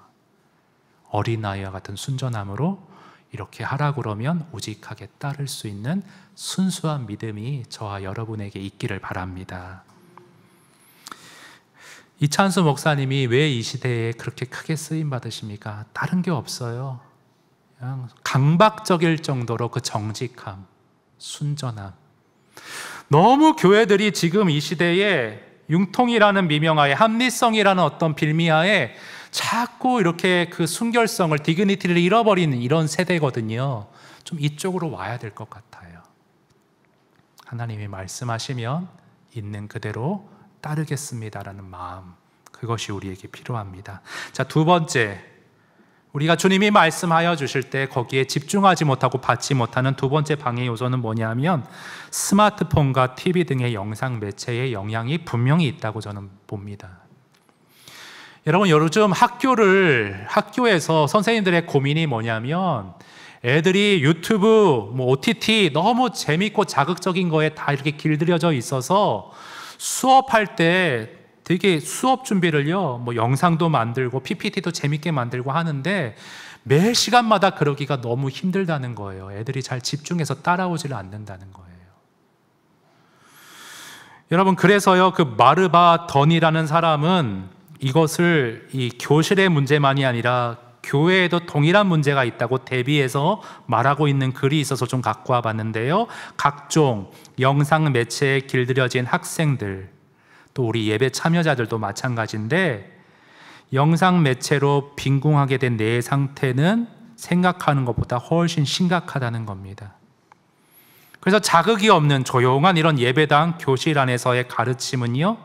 어린아이와 같은 순전함으로 이렇게 하라 그러면 우직하게 따를 수 있는 순수한 믿음이 저와 여러분에게 있기를 바랍니다. 이찬수 목사님이 왜 이 시대에 그렇게 크게 쓰임 받으십니까? 다른 게 없어요. 그냥 강박적일 정도로 그 정직함, 순전함. 너무 교회들이 지금 이 시대에 융통이라는 미명하에, 합리성이라는 어떤 빌미하에 자꾸 이렇게 그 순결성을, 디그니티를 잃어버리는 이런 세대거든요. 좀 이쪽으로 와야 될 것 같아요. 하나님이 말씀하시면 있는 그대로 따르겠습니다라는 마음, 그것이 우리에게 필요합니다. 자, 두 번째, 우리가 주님이 말씀하여 주실 때 거기에 집중하지 못하고 받지 못하는 두 번째 방해 요소는 뭐냐면, 스마트폰과 TV 등의 영상 매체의 영향이 분명히 있다고 저는 봅니다. 여러분, 요즘 학교에서 선생님들의 고민이 뭐냐면, 애들이 유튜브, OTT 너무 재밌고 자극적인 거에 다 이렇게 길들여져 있어서 수업할 때 되게 수업 준비를요, 영상도 만들고 PPT도 재밌게 만들고 하는데 매 시간마다 그러기가 너무 힘들다는 거예요. 애들이 잘 집중해서 따라오지를 않는다는 거예요. 여러분, 그래서요, 그 마르바 던이라는 사람은 이것을 이 교실의 문제만이 아니라 교회에도 동일한 문제가 있다고 대비해서 말하고 있는 글이 있어서 좀 갖고 와봤는데요, 각종 영상 매체에 길들여진 학생들, 또 우리 예배 참여자들도 마찬가지인데, 영상 매체로 빈궁하게 된 내 상태는 생각하는 것보다 훨씬 심각하다는 겁니다. 그래서 자극이 없는 조용한 이런 예배당, 교실 안에서의 가르침은요,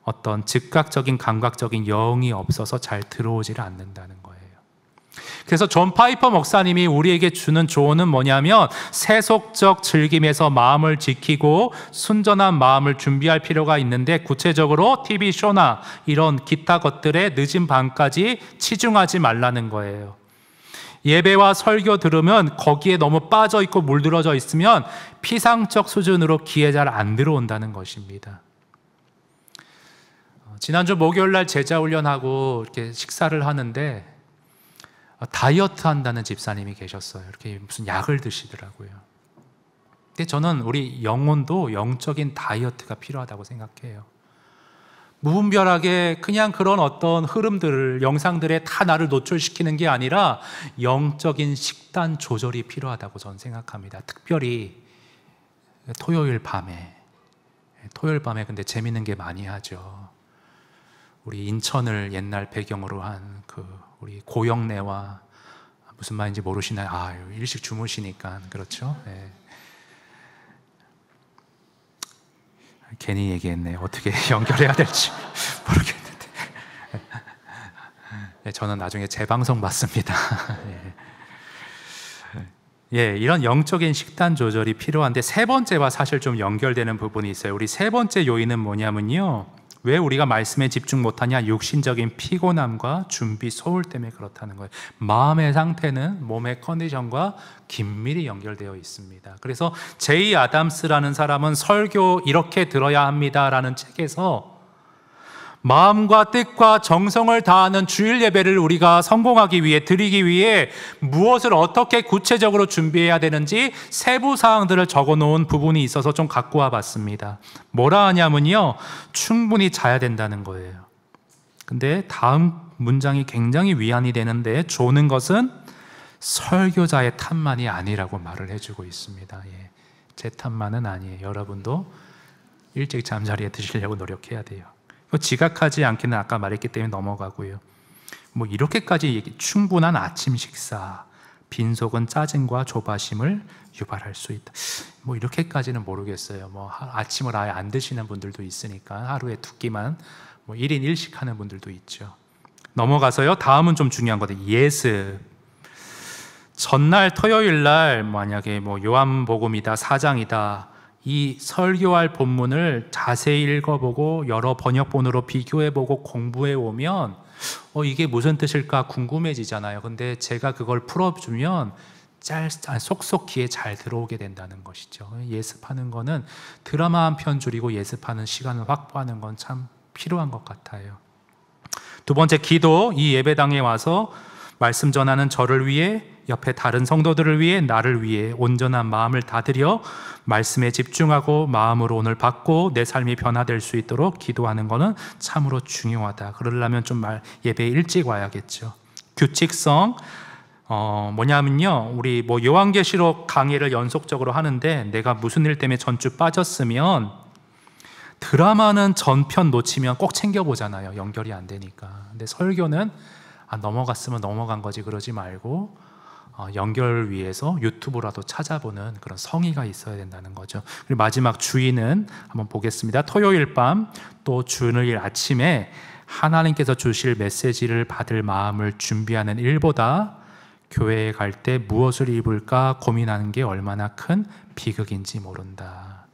어떤 즉각적인 감각적인 영이 없어서 잘 들어오지를 않는다는 거예요. 그래서 존 파이퍼 목사님이 우리에게 주는 조언은 뭐냐면, 세속적 즐김에서 마음을 지키고 순전한 마음을 준비할 필요가 있는데, 구체적으로 TV쇼나 이런 기타 것들에 늦은 밤까지 치중하지 말라는 거예요. 예배와 설교 들으면 거기에 너무 빠져 있고 물들어져 있으면 피상적 수준으로 귀에 잘 안 들어온다는 것입니다. 지난주 목요일 날 제자 훈련하고 이렇게 식사를 하는데 다이어트 한다는 집사님이 계셨어요. 이렇게 무슨 약을 드시더라고요. 근데 저는 우리 영혼도 영적인 다이어트가 필요하다고 생각해요. 무분별하게 그냥 그런 어떤 흐름들을, 영상들에 다 나를 노출시키는 게 아니라 영적인 식단 조절이 필요하다고 저는 생각합니다. 특별히 토요일 밤에 근데 재밌는 게 많이 하죠. 우리 인천을 옛날 배경으로 한 우리 고영래와, 무슨 말인지 모르시나요? 일찍 주무시니까 그렇죠. 네. 괜히 얘기했네. 어떻게 연결해야 될지 모르겠는데. 네, 저는 나중에 재방송 받습니다. 예, 이런 영적인 식단 조절이 필요한데 세 번째와 사실 좀 연결되는 부분이 있어요. 우리 세 번째 요인은 뭐냐면요, 왜 우리가 말씀에 집중 못하냐? 육신적인 피곤함과 준비 소홀 때문에 그렇다는 거예요. 마음의 상태는 몸의 컨디션과 긴밀히 연결되어 있습니다. 그래서 제이 아담스라는 사람은 설교 이렇게 들어야 합니다라는 책에서 마음과 뜻과 정성을 다하는 주일 예배를 우리가 성공하기 위해, 드리기 위해 무엇을 어떻게 구체적으로 준비해야 되는지 세부 사항들을 적어 놓은 부분이 있어서 좀 갖고 와 봤습니다. 뭐라 하냐면요, 충분히 자야 된다는 거예요. 근데 다음 문장이 굉장히 위안이 되는데, 조는 것은 설교자의 탓만이 아니라고 말을 해주고 있습니다. 예, 제 탓만은 아니에요. 여러분도 일찍 잠자리에 드시려고 노력해야 돼요. 지각하지 않기는 아까 말했기 때문에 넘어가고요. 뭐 이렇게까지 충분한 아침 식사, 빈속은 짜증과 조바심을 유발할 수 있다. 뭐 이렇게까지는 모르겠어요. 뭐 아침을 아예 안 드시는 분들도 있으니까 하루에 2끼만 뭐 1인 1식 하는 분들도 있죠. 넘어가서요. 다음은 좀 중요한 거다. 예습. 전날 토요일 날 만약에 뭐 요한복음이다, 4장이다, 이 설교할 본문을 자세히 읽어보고 여러 번역본으로 비교해보고 공부해오면 이게 무슨 뜻일까 궁금해지잖아요. 근데 제가 그걸 풀어주면 속속 귀에 잘 들어오게 된다는 것이죠. 예습하는 거는 드라마 한 편 줄이고 예습하는 시간을 확보하는 건 참 필요한 것 같아요. 두 번째, 기도. 이 예배당에 와서 말씀 전하는 저를 위해, 옆에 다른 성도들을 위해, 나를 위해 온전한 마음을 다들여 말씀에 집중하고 마음으로 오늘 받고 내 삶이 변화될 수 있도록 기도하는 것은 참으로 중요하다. 그러려면 좀 예배에 일찍 와야겠죠. 규칙성. 뭐냐면요, 우리 뭐 요한계시록 강의를 연속적으로 하는데 내가 무슨 일 때문에 전주 빠졌으면, 드라마는 전편 놓치면 꼭 챙겨보잖아요. 연결이 안 되니까. 근데 설교는 넘어갔으면 넘어간 거지 그러지 말고 연결을 위해서 유튜브라도 찾아보는 그런 성의가 있어야 된다는 거죠. 그리고 마지막 주의는 한번 보겠습니다. 토요일 밤 또 주일 아침에 하나님께서 주실 메시지를 받을 마음을 준비하는 일보다 교회에 갈 때 무엇을 입을까 고민하는 게 얼마나 큰 비극인지 모른다.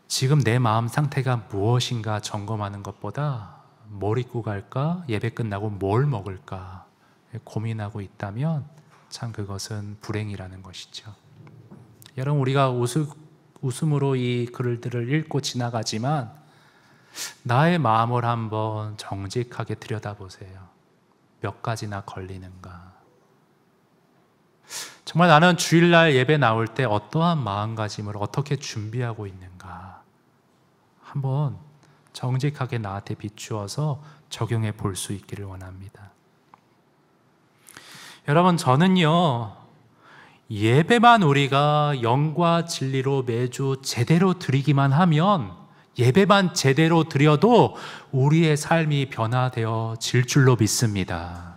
지금 내 마음 상태가 무엇인가 점검하는 것보다 뭘 입고 갈까, 예배 끝나고 뭘 먹을까 고민하고 있다면 참 그것은 불행이라는 것이죠. 여러분, 우리가 웃음으로 이 글들을 읽고 지나가지만 나의 마음을 한번 정직하게 들여다보세요. 몇 가지나 걸리는가? 정말 나는 주일날 예배 나올 때 어떠한 마음가짐을 어떻게 준비하고 있는가? 한번 정직하게 나한테 비추어서 적용해 볼 수 있기를 원합니다. 여러분, 저는요, 예배만 우리가 영과 진리로 매주 제대로 드리기만 하면, 예배만 제대로 드려도 우리의 삶이 변화되어질 줄로 믿습니다.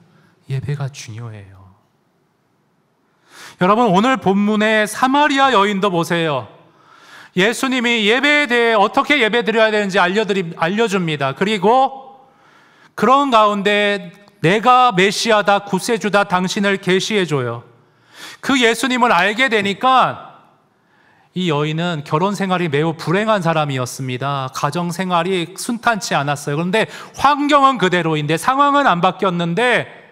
예배가 중요해요. 여러분, 오늘 본문의 사마리아 여인도 보세요. 예수님이 예배에 대해 어떻게 예배 드려야 되는지 알려줍니다. 그리고 그런 가운데 내가 메시아다, 구세주다, 당신을 계시해줘요. 그 예수님을 알게 되니까 이 여인은 결혼 생활이 매우 불행한 사람이었습니다. 가정 생활이 순탄치 않았어요. 그런데 환경은 그대로인데, 상황은 안 바뀌었는데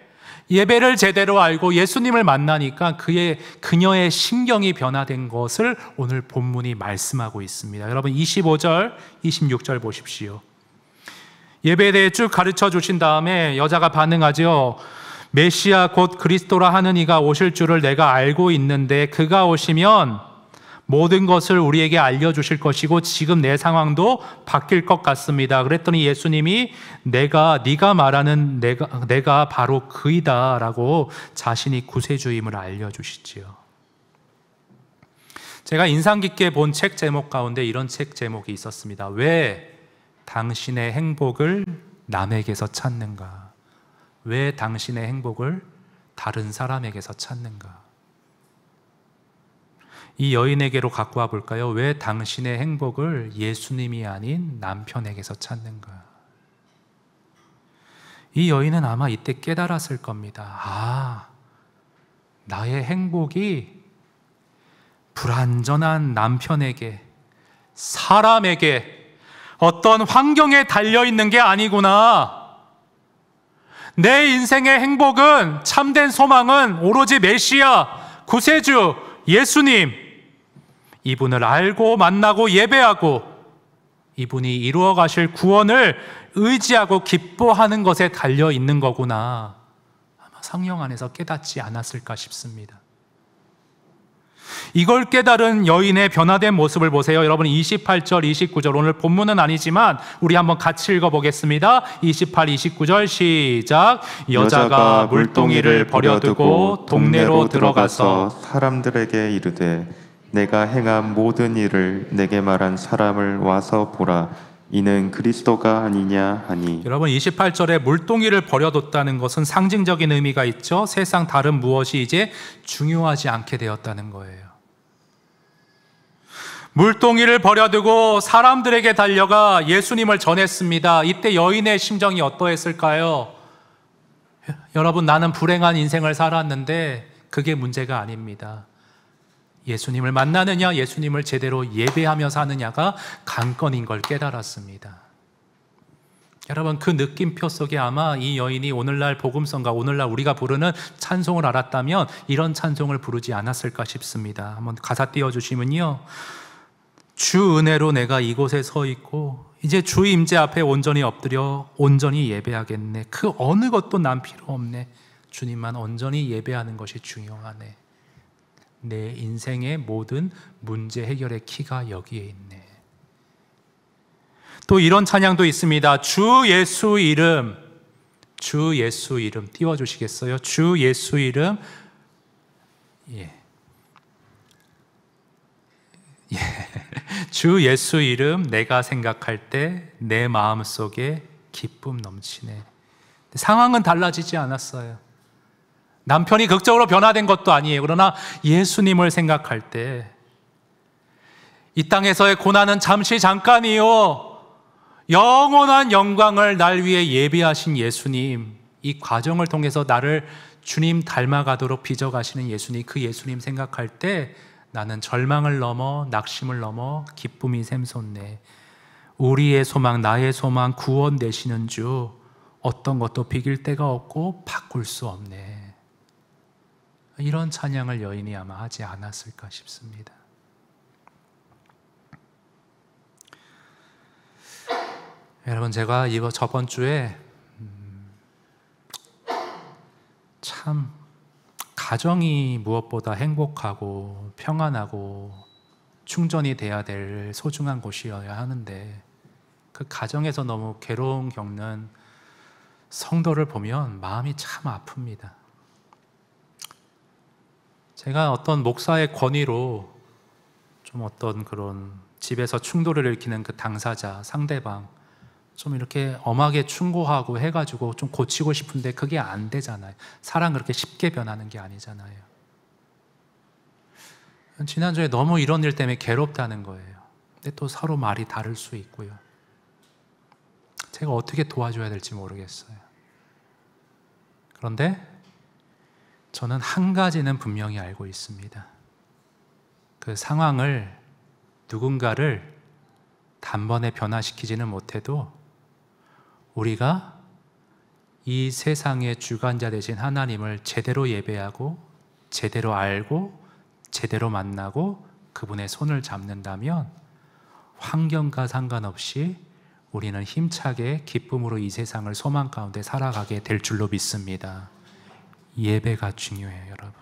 예배를 제대로 알고 예수님을 만나니까 그녀의 심경이 변화된 것을 오늘 본문이 말씀하고 있습니다. 여러분, 25절, 26절 보십시오. 예배에 대해 쭉 가르쳐 주신 다음에 여자가 반응하죠. 메시아 곧 그리스도라 하는 이가 오실 줄을 내가 알고 있는데 그가 오시면 모든 것을 우리에게 알려주실 것이고 지금 내 상황도 바뀔 것 같습니다. 그랬더니 예수님이 네가 말하는 내가 바로 그이다 라고 자신이 구세주임을 알려주시지요. 제가 인상 깊게 본 책 제목 가운데 이런 책 제목이 있었습니다. 왜 당신의 행복을 남에게서 찾는가? 왜 당신의 행복을 다른 사람에게서 찾는가? 이 여인에게로 갖고 와 볼까요? 왜 당신의 행복을 예수님이 아닌 남편에게서 찾는가? 이 여인은 아마 이때 깨달았을 겁니다. 아, 나의 행복이 불완전한 남편에게, 사람에게, 어떤 환경에 달려있는 게 아니구나. 내 인생의 행복은, 참된 소망은 오로지 메시아, 구세주, 예수님, 이분을 알고 만나고 예배하고 이분이 이루어 가실 구원을 의지하고 기뻐하는 것에 달려 있는 거구나. 아마 성령 안에서 깨닫지 않았을까 싶습니다. 이걸 깨달은 여인의 변화된 모습을 보세요. 여러분 28절, 29절, 오늘 본문은 아니지만 우리 한번 같이 읽어보겠습니다. 28, 29절 시작. 여자가 물동이를 버려두고 동네로 들어가서 사람들에게 이르되 내가 행한 모든 일을 내게 말한 사람을 와서 보라. 이는 그리스도가 아니냐 하니. 여러분 28절에 물동이를 버려뒀다는 것은 상징적인 의미가 있죠. 세상 다른 무엇이 이제 중요하지 않게 되었다는 거예요. 물동이를 버려두고 사람들에게 달려가 예수님을 전했습니다. 이때 여인의 심정이 어떠했을까요? 여러분, 나는 불행한 인생을 살았는데 그게 문제가 아닙니다. 예수님을 만나느냐, 예수님을 제대로 예배하며 사느냐가 관건인 걸 깨달았습니다. 여러분, 그 느낌표 속에 아마 이 여인이 오늘날 복음성가, 오늘날 우리가 부르는 찬송을 알았다면 이런 찬송을 부르지 않았을까 싶습니다. 한번 가사 띄워주시면요, 주 은혜로 내가 이곳에 서 있고 이제 주 임재 앞에 온전히 엎드려 온전히 예배하겠네. 그 어느 것도 난 필요 없네. 주님만 온전히 예배하는 것이 중요하네. 내 인생의 모든 문제 해결의 키가 여기에 있네. 또 이런 찬양도 있습니다. 주 예수 이름, 주 예수 이름 띄워주시겠어요? 주 예수 이름. 주 예수 이름 내가 생각할 때 내 마음속에 기쁨 넘치네. 상황은 달라지지 않았어요. 남편이 극적으로 변화된 것도 아니에요. 그러나 예수님을 생각할 때 이 땅에서의 고난은 잠시 잠깐이요, 영원한 영광을 날 위해 예비하신 예수님, 이 과정을 통해서 나를 주님 닮아가도록 빚어가시는 예수님, 그 예수님 생각할 때 나는 절망을 넘어 낙심을 넘어 기쁨이 샘솟네. 우리의 소망, 나의 소망, 구원 되시는 주, 어떤 것도 비길 데가 없고 바꿀 수 없네. 이런 찬양을 여인이 아마 하지 않았을까 싶습니다. 여러분, 제가 이거 저번 주에 참 가정이 무엇보다 행복하고 평안하고 충전이 돼야 될 소중한 곳이어야 하는데 그 가정에서 너무 괴로움 겪는 성도를 보면 마음이 참 아픕니다. 제가 어떤 목사의 권위로 좀 어떤 그런 집에서 충돌을 일으키는 그 당사자, 상대방 좀 이렇게 엄하게 충고하고 해가지고 좀 고치고 싶은데 그게 안 되잖아요. 사람 그렇게 쉽게 변하는 게 아니잖아요. 지난주에 너무 이런 일 때문에 괴롭다는 거예요. 근데 또 서로 말이 다를 수 있고요. 제가 어떻게 도와줘야 될지 모르겠어요. 그런데 저는 한 가지는 분명히 알고 있습니다. 그 상황을, 누군가를 단번에 변화시키지는 못해도 우리가 이 세상의 주관자 되신 하나님을 제대로 예배하고 제대로 알고 제대로 만나고 그분의 손을 잡는다면 환경과 상관없이 우리는 힘차게 기쁨으로 이 세상을 소망 가운데 살아가게 될 줄로 믿습니다. 예배가 중요해요, 여러분.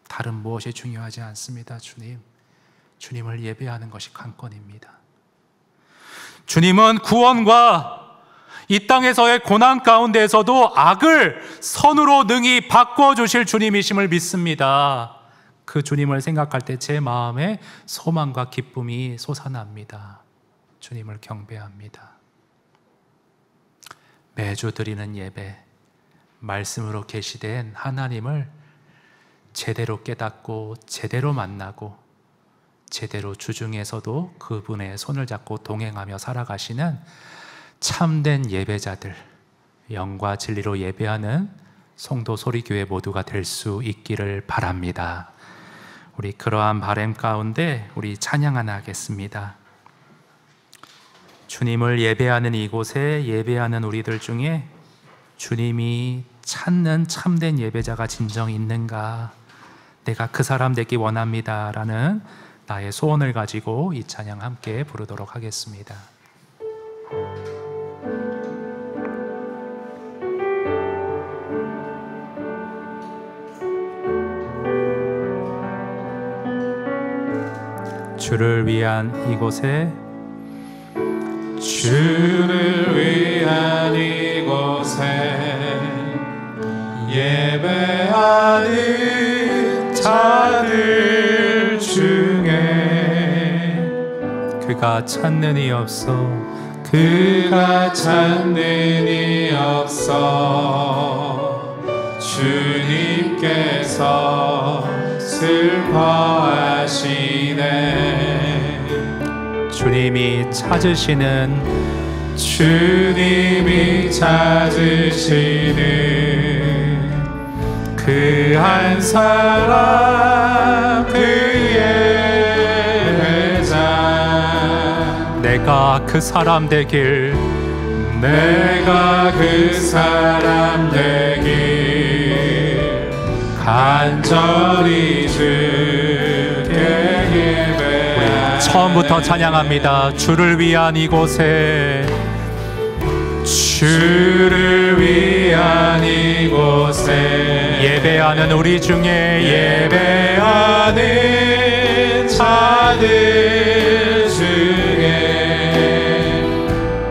다른 무엇이 중요하지 않습니다. 주님을 예배하는 것이 관건입니다. 주님은 구원과 이 땅에서의 고난 가운데에서도 악을 선으로 능히 바꿔주실 주님이심을 믿습니다. 그 주님을 생각할 때 제 마음에 소망과 기쁨이 솟아납니다. 주님을 경배합니다. 매주 드리는 예배, 말씀으로 계시된 하나님을 제대로 깨닫고 제대로 만나고 제대로 주중에서도 그분의 손을 잡고 동행하며 살아가시는 참된 예배자들, 영과 진리로 예배하는 송도 소리교회 모두가 될 수 있기를 바랍니다. 우리 그러한 바람 가운데 우리 찬양 하나 하겠습니다. 주님을 예배하는 이곳에 예배하는 우리들 중에 주님이 찾는 참된 예배자가 진정 있는가, 내가 그 사람 되기 원합니다 라는 나의 소원을 가지고 이 찬양 함께 부르도록 하겠습니다. 주를 위한 이곳에, 주를 위한 이곳에 예배하는 자들 중에 그가 찾는 이 없어, 그가 찾는 이 없어 주님께서 슬퍼하시네. 주님이 찾으시는, 주님이 찾으시는 그 한 사람, 그 예배자. 내가 그 사람 되길, 내가 그 사람 되길 간절히 주께 예배하네. 처음부터 찬양합니다. 주를 위한 이곳에, 주를 위한 이곳에 예배하는 우리 중에 예배하는 자들 중에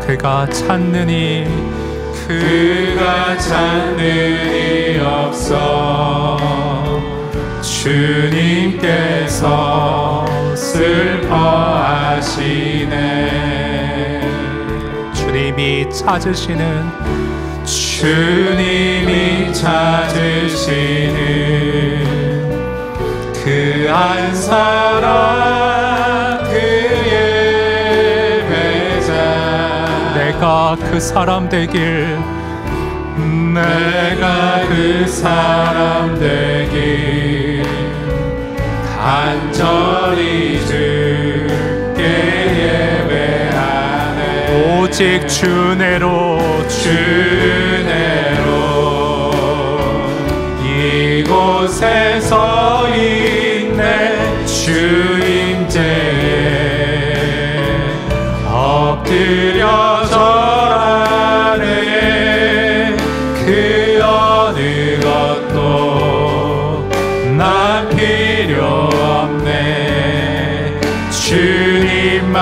그가 찾느니, 그가 찾는 이 없어 주님께서 슬퍼하시네. 주님이 찾으시는, 주님이 찾으시는 그 한 사람, 그 예배자. 내가 그 사람 되길, 내가 그 사람 되길 간절히 주께 예배하네. 오직 주내로, 주내로 이곳에서 있네. 주임제에 엎드려 절하네. 그 어느 것도 난 필요 없네. 주님만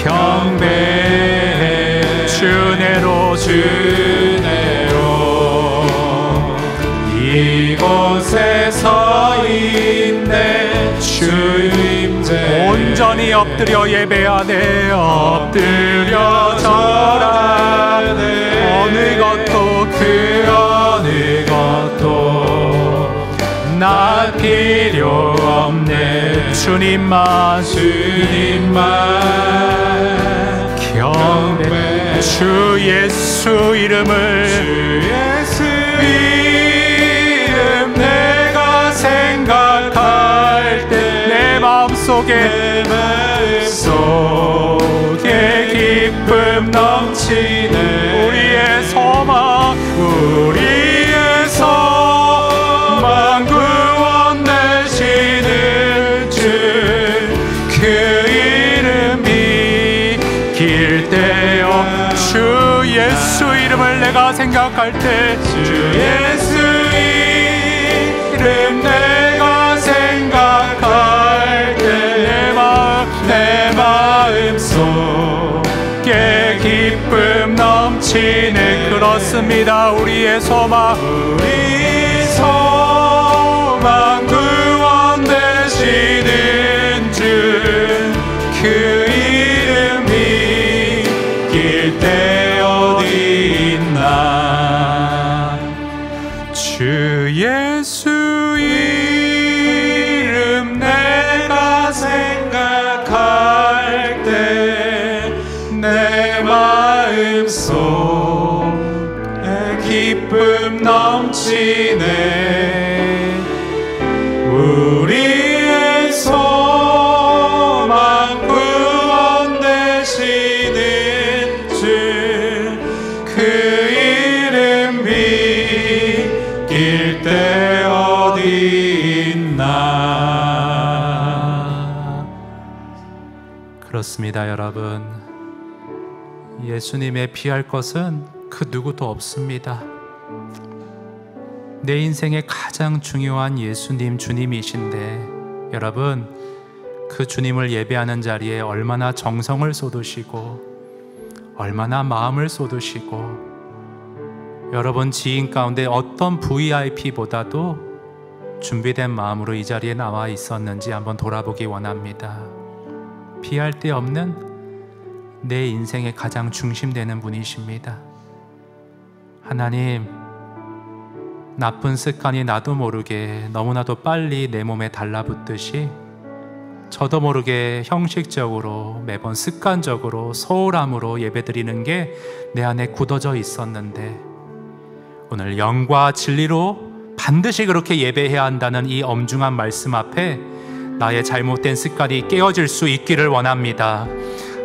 경배해. 주내로, 주내로 이곳에서 있네. 주임제 온전히 엎드려 예배하네. 엎드려 절하네. 어느 것도, 그 어느 것도 나 필요 없네. 주님만, 주님만 경배. 주 예수 이름을, 주 예수 이름 내가 생각할 때 내 마음속에 기쁨 넘치네. 우리의 소망, 우리의 소망 구원 되시는 주, 그 이름 믿길 때요. 주 예수 이름을 내가 생각할 때, 주 예수 이름 내가 생각할 때 내 마음 속에 기쁨 넘치네. 그렇습니다. 우리의 소망, 우리 소망 구원 되시는 주, 그 이름 믿길 때 어디 있나. 주 예수 이름 내가 생각할 때 내 마음 속 그렇습니다, 여러분. 예수님의 피할 것은 그 누구도 없습니다. 내 인생의 가장 중요한 예수님, 주님이신데 여러분, 그 주님을 예배하는 자리에 얼마나 정성을 쏟으시고 얼마나 마음을 쏟으시고, 여러분 지인 가운데 어떤 VIP보다도 준비된 마음으로 이 자리에 나와 있었는지 한번 돌아보기 원합니다. 피할 데 없는 내 인생의 가장 중심되는 분이십니다. 하나님, 나쁜 습관이 나도 모르게 너무나도 빨리 내 몸에 달라붙듯이 저도 모르게 형식적으로 매번 습관적으로 소홀함으로 예배드리는 게 내 안에 굳어져 있었는데, 오늘 영과 진리로 반드시 그렇게 예배해야 한다는 이 엄중한 말씀 앞에 나의 잘못된 습관이 깨어질 수 있기를 원합니다.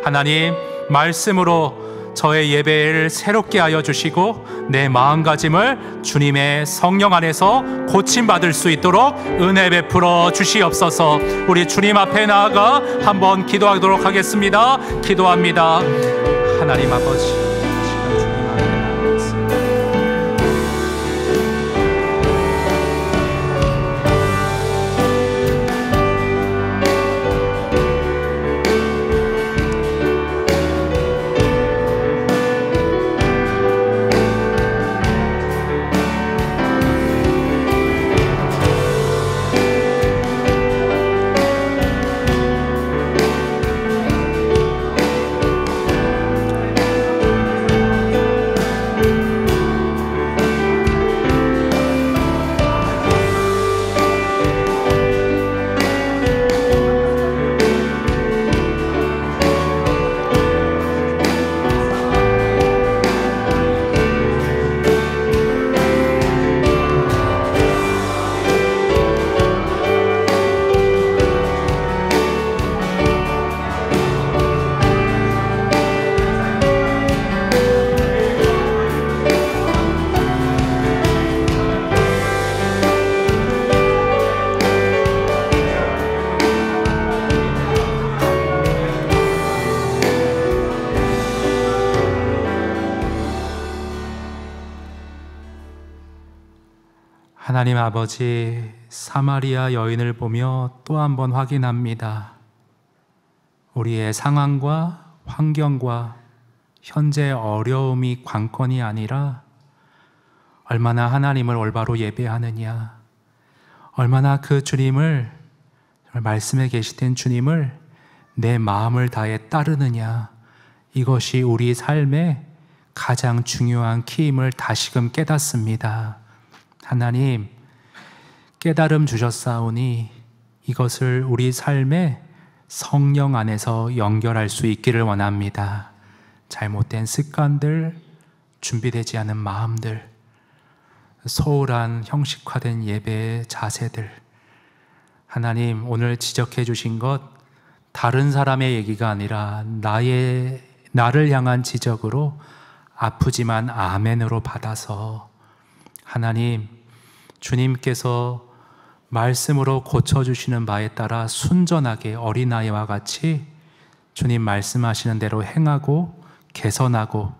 하나님, 말씀으로 저의 예배를 새롭게 하여 주시고 내 마음가짐을 주님의 성령 안에서 고침받을 수 있도록 은혜 베풀어 주시옵소서. 우리 주님 앞에 나아가 한번 기도하도록 하겠습니다. 기도합니다. 하나님 아버지, 지금 주님 앞에 나아가겠습니다. 하나님 아버지, 사마리아 여인을 보며 또 한 번 확인합니다. 우리의 상황과 환경과 현재 어려움이 관건이 아니라 얼마나 하나님을 올바로 예배하느냐, 얼마나 그 주님을, 말씀에 계시된 주님을 내 마음을 다해 따르느냐, 이것이 우리 삶의 가장 중요한 키임을 다시금 깨닫습니다. 하나님, 깨달음 주셨사오니 이것을 우리 삶의 성령 안에서 연결할 수 있기를 원합니다. 잘못된 습관들, 준비되지 않은 마음들, 소홀한 형식화된 예배의 자세들, 하나님 오늘 지적해 주신 것 다른 사람의 얘기가 아니라 나를 향한 지적으로 아프지만 아멘으로 받아서 하나님, 주님께서 말씀으로 고쳐주시는 바에 따라 순전하게 어린아이와 같이 주님 말씀하시는 대로 행하고 개선하고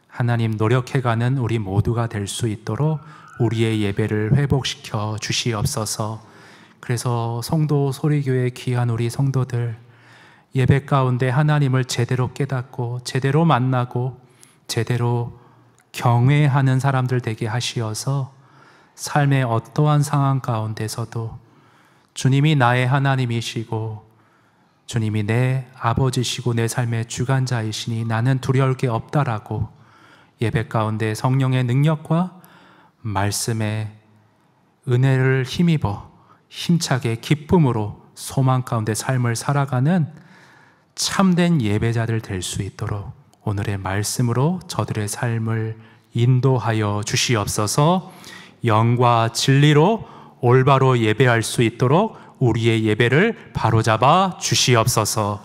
하나님 노력해가는 우리 모두가 될 수 있도록 우리의 예배를 회복시켜 주시옵소서. 그래서 성도 소리교회 귀한 우리 성도들, 예배 가운데 하나님을 제대로 깨닫고 제대로 만나고 제대로 경외하는 사람들 되게 하시어서 삶의 어떠한 상황 가운데서도 주님이 나의 하나님이시고 주님이 내 아버지시고 내 삶의 주관자이시니 나는 두려울 게 없다라고 예배 가운데 성령의 능력과 말씀의 은혜를 힘입어 힘차게 기쁨으로 소망 가운데 삶을 살아가는 참된 예배자들 될 수 있도록 오늘의 말씀으로 저들의 삶을 인도하여 주시옵소서. 영과 진리로 올바로 예배할 수 있도록 우리의 예배를 바로잡아 주시옵소서.